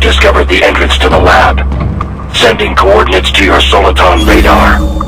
discovered the entrance to the lab. Sending coordinates to your Soliton radar.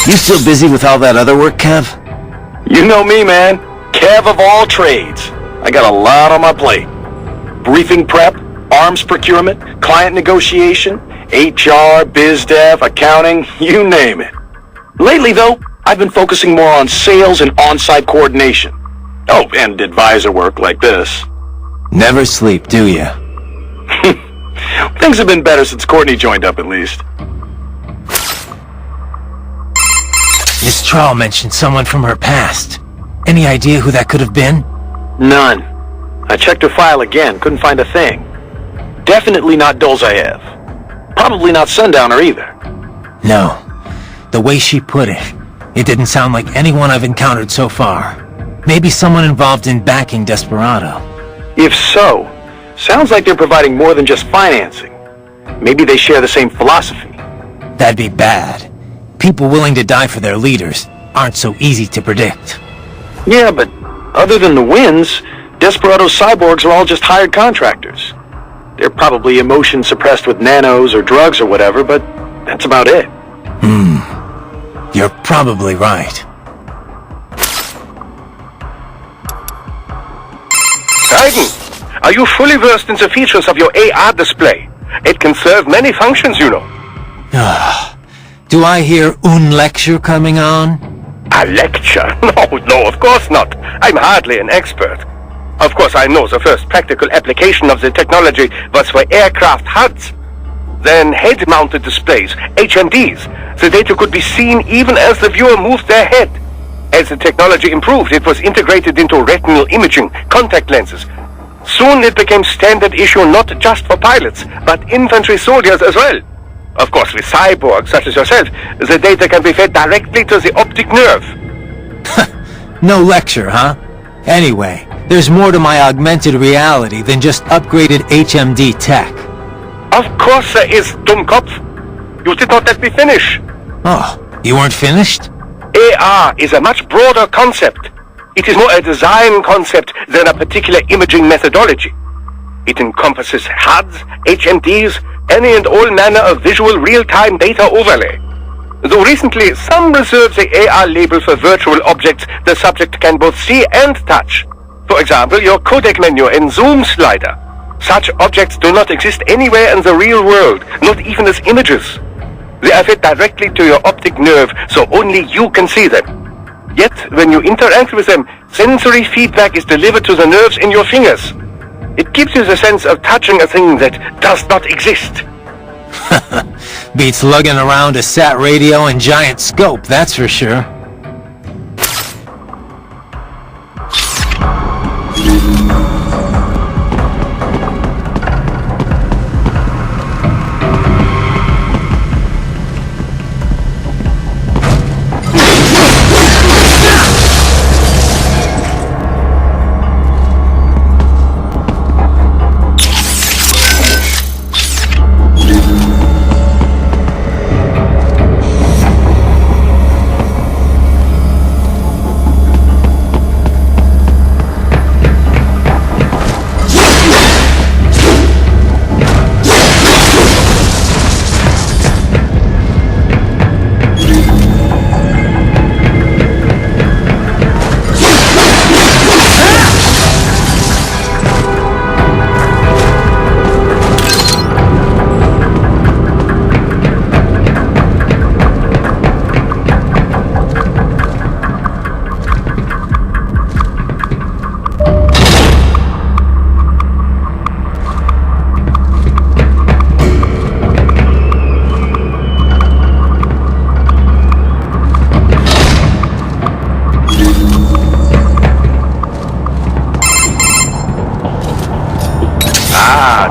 You still busy with all that other work, Kev? You know me, man. Kev of all trades. I got a lot on my plate. Briefing prep, arms procurement, client negotiation, HR, biz dev, accounting, you name it. Lately, though, I've been focusing more on sales and on-site coordination. Oh, and advisor work like this. Never sleep, do you? Things have been better since Courtney joined up, at least. Miss Trawl mentioned someone from her past. Any idea who that could have been? None. I checked her file again, couldn't find a thing. Definitely not Dolzaev. Probably not Sundowner either. No. The way she put it, it didn't sound like anyone I've encountered so far. Maybe someone involved in backing Desperado. If so, sounds like they're providing more than just financing. Maybe they share the same philosophy. That'd be bad. People willing to die for their leaders aren't so easy to predict. Yeah, but other than the wins, Desperado's cyborgs are all just hired contractors. They're probably emotion suppressed with nanos or drugs or whatever, but that's about it. You're probably right. Raiden, are you fully versed in the features of your AR display? It can serve many functions, you know. Do I hear un lecture coming on? A lecture? No, of course not. I'm hardly an expert. Of course, I know the first practical application of the technology was for aircraft HUDs. Then head-mounted displays, HMDs. The data could be seen even as the viewer moved their head. As the technology improved, it was integrated into retinal imaging, contact lenses. Soon it became standard issue not just for pilots, but infantry soldiers as well. Of course, with cyborgs such as yourself, the data can be fed directly to the optic nerve. No lecture, huh? Anyway, there's more to my augmented reality than just upgraded HMD tech. Of course there is, Dummkopf. You did not let me finish. Oh, you weren't finished? AR is a much broader concept. It is more a design concept than a particular imaging methodology. It encompasses HUDs, HMDs, any and all manner of visual real-time data overlay. Though recently, some reserve the AR label for virtual objects the subject can both see and touch. For example, your codec menu and zoom slider. Such objects do not exist anywhere in the real world, not even as images. They are fed directly to your optic nerve, so only you can see them. Yet, when you interact with them, sensory feedback is delivered to the nerves in your fingers. It gives you the sense of touching a thing that does not exist. Beats lugging around a sat radio and giant scope, that's for sure.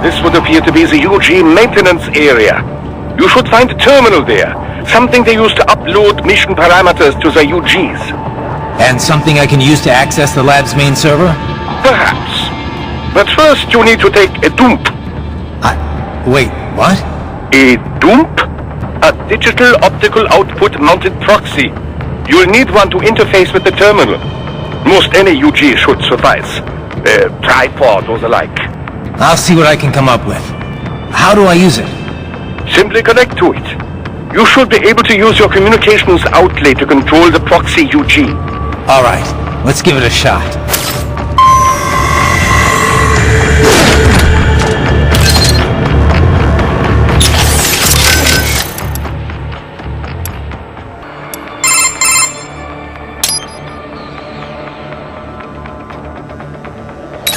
This would appear to be the UG maintenance area. You should find a terminal there. Something they use to upload mission parameters to the UGs. And something I can use to access the lab's main server? Perhaps. But first you need to take a dump. Wait, what? A dump? A digital optical output mounted proxy. You'll need one to interface with the terminal. Most any UG should suffice. A tripod or the like. I'll see what I can come up with. How do I use it? Simply connect to it. You should be able to use your communications outlet to control the proxy UG. Alright, let's give it a shot.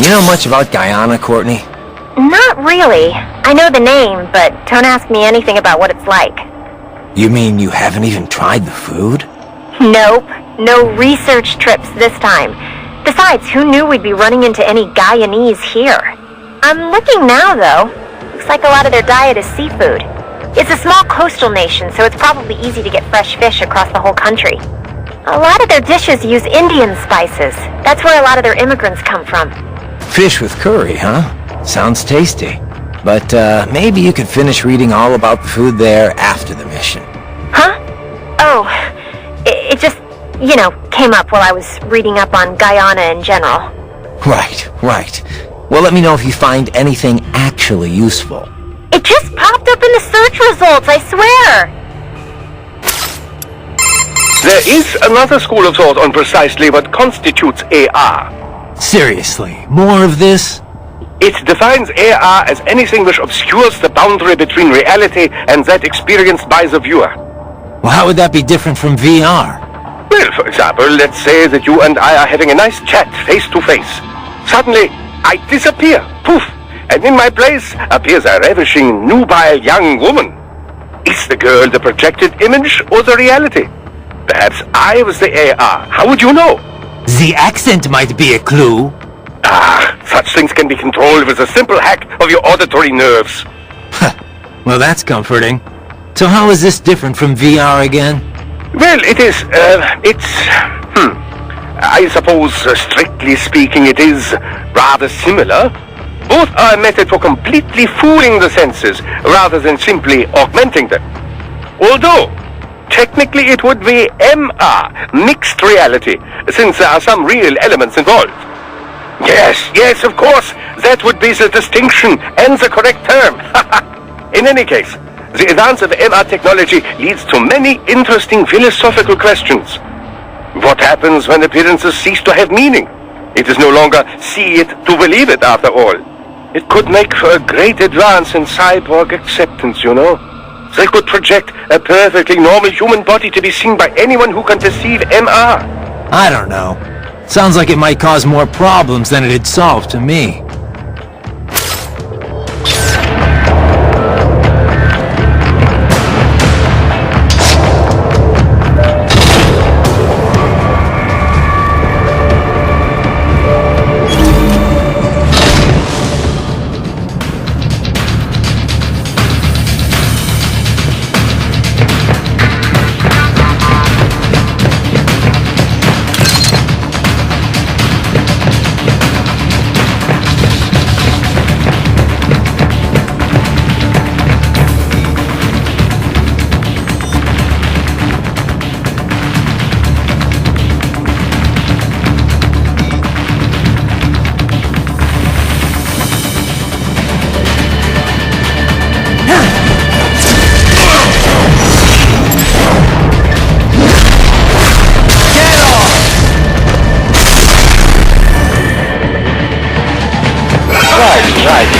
You know much about Guyana, Courtney? Not really. I know the name, but don't ask me anything about what it's like. You mean you haven't even tried the food? Nope. No research trips this time. Besides, who knew we'd be running into any Guyanese here? I'm looking now, though. Looks like a lot of their diet is seafood. It's a small coastal nation, so it's probably easy to get fresh fish across the whole country. A lot of their dishes use Indian spices. That's where a lot of their immigrants come from. Fish with curry, huh? Sounds tasty. But, maybe you could finish reading all about the food there after the mission. Huh? Oh, it just, came up while I was reading up on Guyana in general. Right. Well, let me know if you find anything actually useful. It just popped up in the search results, I swear! There is another school of thought on precisely what constitutes AR. Seriously, more of this? It defines AR as anything which obscures the boundary between reality and that experienced by the viewer. Well, how would that be different from VR? Well, for example, let's say that you and I are having a nice chat face to face. Suddenly, I disappear, poof, and in my place appears a ravishing, nubile young woman. Is the girl the projected image or the reality? Perhaps I was the AR. How would you know? The accent might be a clue. Such things can be controlled with a simple hack of your auditory nerves. Well, that's comforting. So how is this different from VR again? Well, it is, I suppose, strictly speaking, it is rather similar. Both are a method for completely fooling the senses, rather than simply augmenting them. Although, technically it would be MR, mixed reality, since there are some real elements involved. Yes, of course, that would be the distinction and the correct term. In any case, the advance of MR technology leads to many interesting philosophical questions. What happens when appearances cease to have meaning? It is no longer see it to believe it, after all. It could make for a great advance in cyborg acceptance, They could project a perfectly normal human body to be seen by anyone who can perceive MR. I don't know. Sounds like it might cause more problems than it'd solve to me.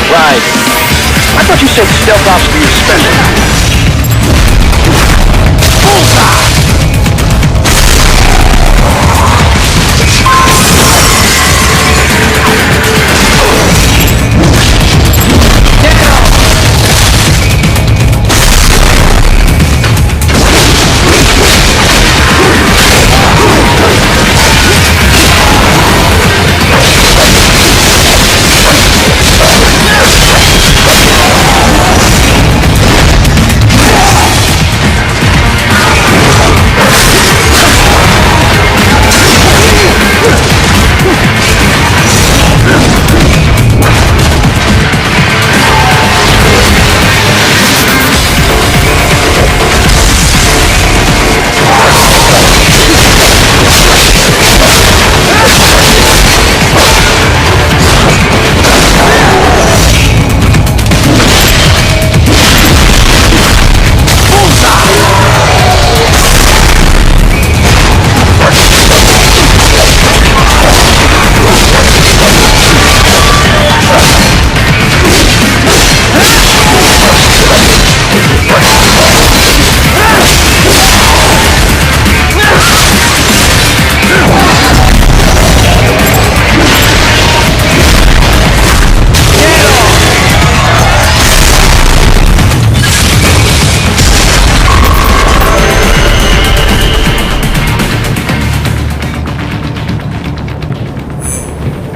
Right. I thought you said stealth ops were your specialty.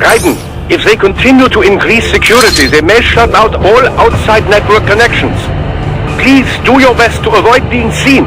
Raiden, if they continue to increase security, they may shut out all outside network connections. Please do your best to avoid being seen.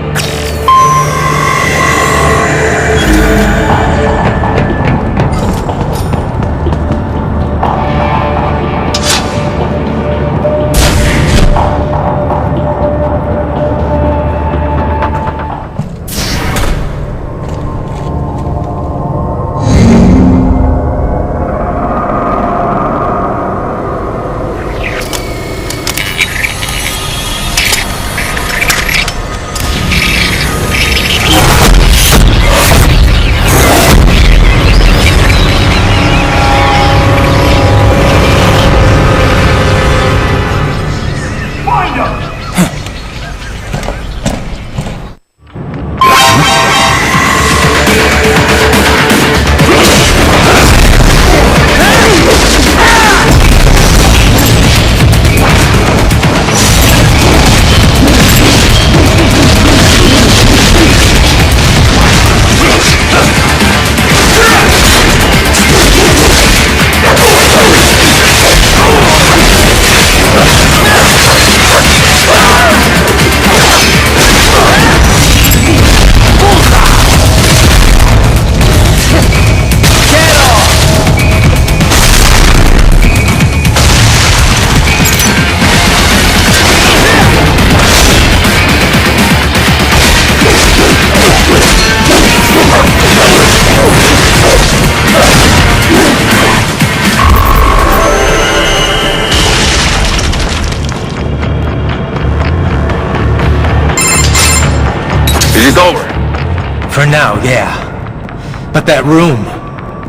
Is it over? For now, yeah. But that room,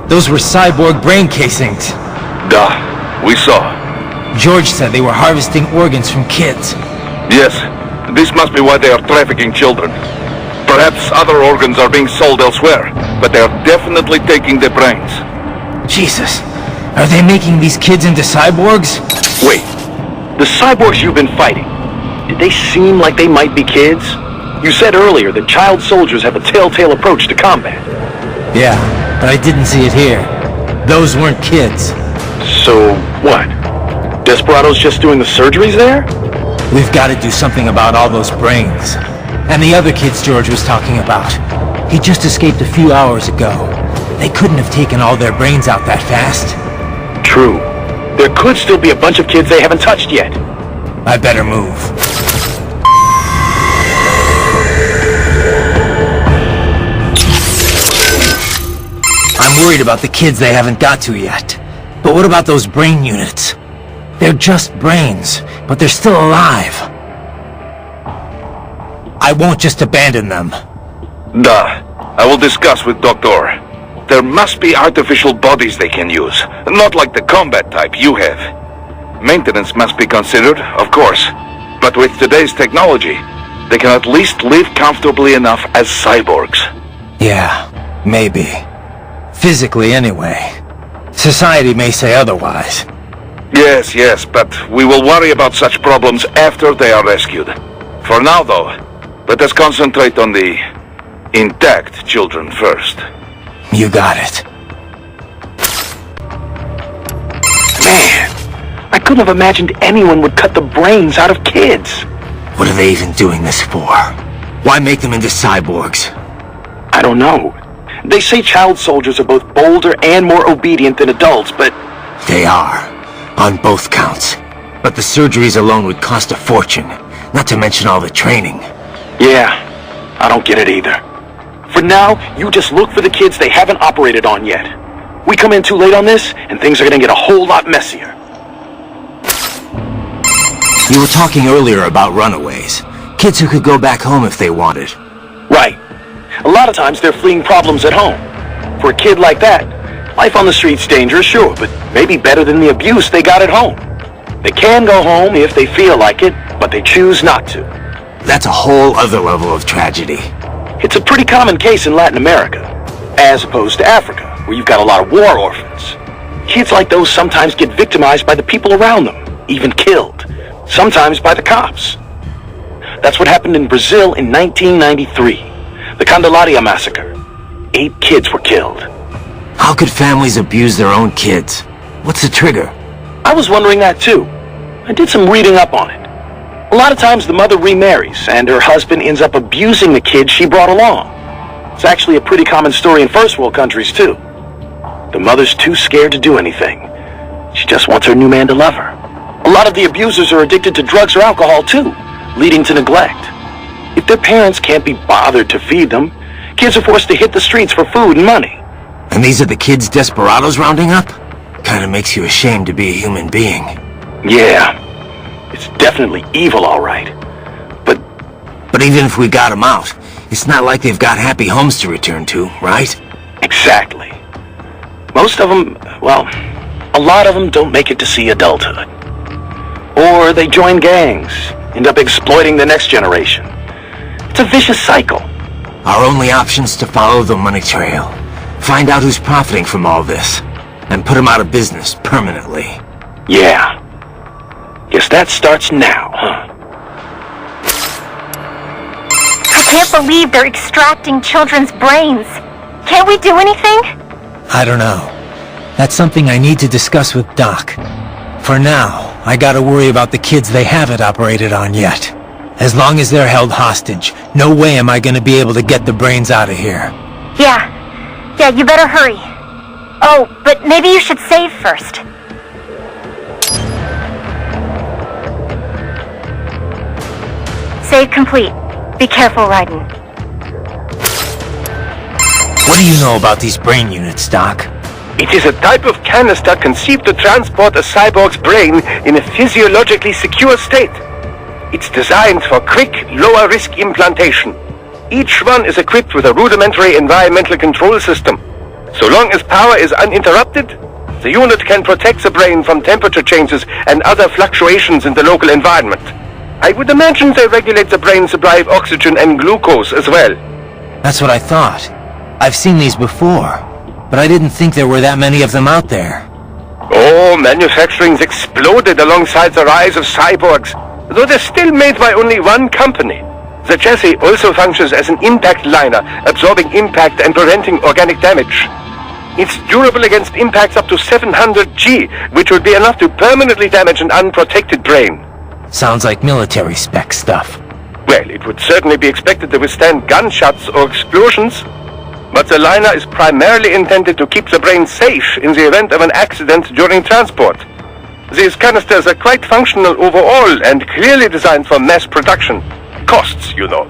those were cyborg brain casings. Duh, we saw. George said they were harvesting organs from kids. Yes, this must be why they are trafficking children. Perhaps other organs are being sold elsewhere, but they are definitely taking the brains. Jesus, are they making these kids into cyborgs? Wait, the cyborgs you've been fighting, did they seem like they might be kids? You said earlier that child soldiers have a telltale approach to combat. Yeah, but I didn't see it here. Those weren't kids. So, what? Desperados just doing the surgeries there? We've got to do something about all those brains. And the other kids George was talking about. He just escaped a few hours ago. They couldn't have taken all their brains out that fast. True. There could still be a bunch of kids they haven't touched yet. I better move. I'm worried about the kids they haven't got to yet. But what about those brain units? They're just brains, but they're still alive. I won't just abandon them. Duh. I will discuss with Doctor. There must be artificial bodies they can use, not like the combat type you have. Maintenance must be considered, of course, but with today's technology, they can at least live comfortably enough as cyborgs. Yeah, maybe. Physically, anyway. Society may say otherwise. Yes, but we will worry about such problems after they are rescued. For now, though, let us concentrate on the intact children first. You got it. Man, I couldn't have imagined anyone would cut the brains out of kids. What are they even doing this for? Why make them into cyborgs? I don't know. They say child soldiers are both bolder and more obedient than adults, but... They are. On both counts. But the surgeries alone would cost a fortune. Not to mention all the training. Yeah, I don't get it either. For now, you just look for the kids they haven't operated on yet. We come in too late on this, and things are gonna get a whole lot messier. You were talking earlier about runaways. Kids who could go back home if they wanted. Right. A lot of times they're fleeing problems at home. For a kid like that, life on the street's dangerous, sure, but maybe better than the abuse they got at home. They can go home if they feel like it, but they choose not to. That's a whole other level of tragedy. It's a pretty common case in Latin America, as opposed to Africa, where you've got a lot of war orphans. Kids like those sometimes get victimized by the people around them, even killed, sometimes by the cops. That's what happened in Brazil in 1993, the Candelaria massacre. 8 kids were killed. How could families abuse their own kids? What's the trigger? I was wondering that too. I did some reading up on it. A lot of times the mother remarries, and her husband ends up abusing the kid she brought along. It's actually a pretty common story in first world countries too. The mother's too scared to do anything. She just wants her new man to love her. A lot of the abusers are addicted to drugs or alcohol too, leading to neglect. If their parents can't be bothered to feed them, kids are forced to hit the streets for food and money. And these are the kids desperados rounding up? Kinda makes you ashamed to be a human being. Yeah, it's definitely evil, all right. But even if we got them out, it's not like they've got happy homes to return to, right? Exactly. Most of them, well, a lot of them don't make it to see adulthood. Or they join gangs, end up exploiting the next generation. It's a vicious cycle. Our only option's to follow the money trail. Find out who's profiting from all this. And put them out of business permanently. Yeah. Guess that starts now, huh? I can't believe they're extracting children's brains. Can't we do anything? I don't know. That's something I need to discuss with Doc. For now, I gotta worry about the kids they haven't operated on yet. As long as they're held hostage, no way am I gonna be able to get the brains out of here. Yeah, you better hurry. Oh, but maybe you should save first. Save complete. Be careful, Raiden. What do you know about these brain units, Doc? It is a type of canister conceived to transport a cyborg's brain in a physiologically secure state. It's designed for quick, lower-risk implantation. Each one is equipped with a rudimentary environmental control system. So long as power is uninterrupted, the unit can protect the brain from temperature changes and other fluctuations in the local environment. I would imagine they regulate the brain supply of oxygen and glucose as well. That's what I thought. I've seen these before, but I didn't think there were that many of them out there. Oh, manufacturing's exploded alongside the rise of cyborgs, though they're still made by only one company. The chassis also functions as an impact liner, absorbing impact and preventing organic damage. It's durable against impacts up to 700 G, which would be enough to permanently damage an unprotected brain. Sounds like military spec stuff. Well, it would certainly be expected to withstand gunshots or explosions, but the liner is primarily intended to keep the brain safe in the event of an accident during transport. These canisters are quite functional overall and clearly designed for mass production. Costs, you know.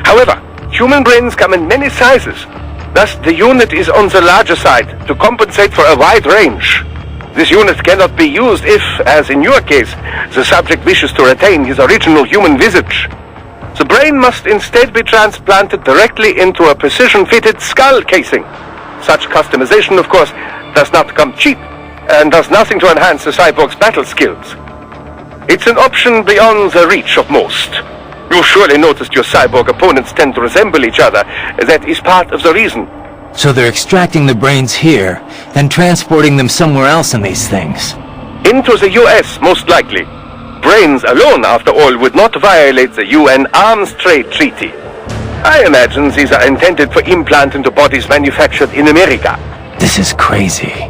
However, human brains come in many sizes. Thus, the unit is on the larger side to compensate for a wide range. This unit cannot be used if, as in your case, the subject wishes to retain his original human visage. The brain must instead be transplanted directly into a precision-fitted skull casing. Such customization, of course, does not come cheap, and does nothing to enhance the cyborg's battle skills. It's an option beyond the reach of most. You surely noticed your cyborg opponents tend to resemble each other. That is part of the reason. So they're extracting the brains here, then transporting them somewhere else in these things. Into the US, most likely. Brains alone, after all, would not violate the UN Arms Trade Treaty. I imagine these are intended for implant into bodies manufactured in America. This is crazy.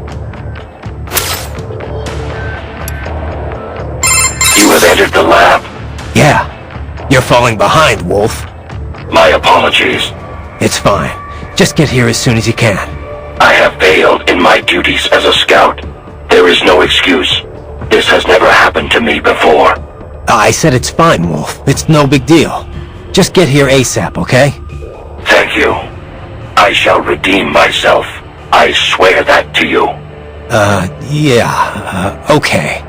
You have entered the lab. Yeah. You're falling behind, Wolf. My apologies. It's fine. Just get here as soon as you can. I have failed in my duties as a scout. There is no excuse. This has never happened to me before. I said it's fine, Wolf. It's no big deal. Just get here ASAP, okay? Thank you. I shall redeem myself. I swear that to you. Yeah, okay.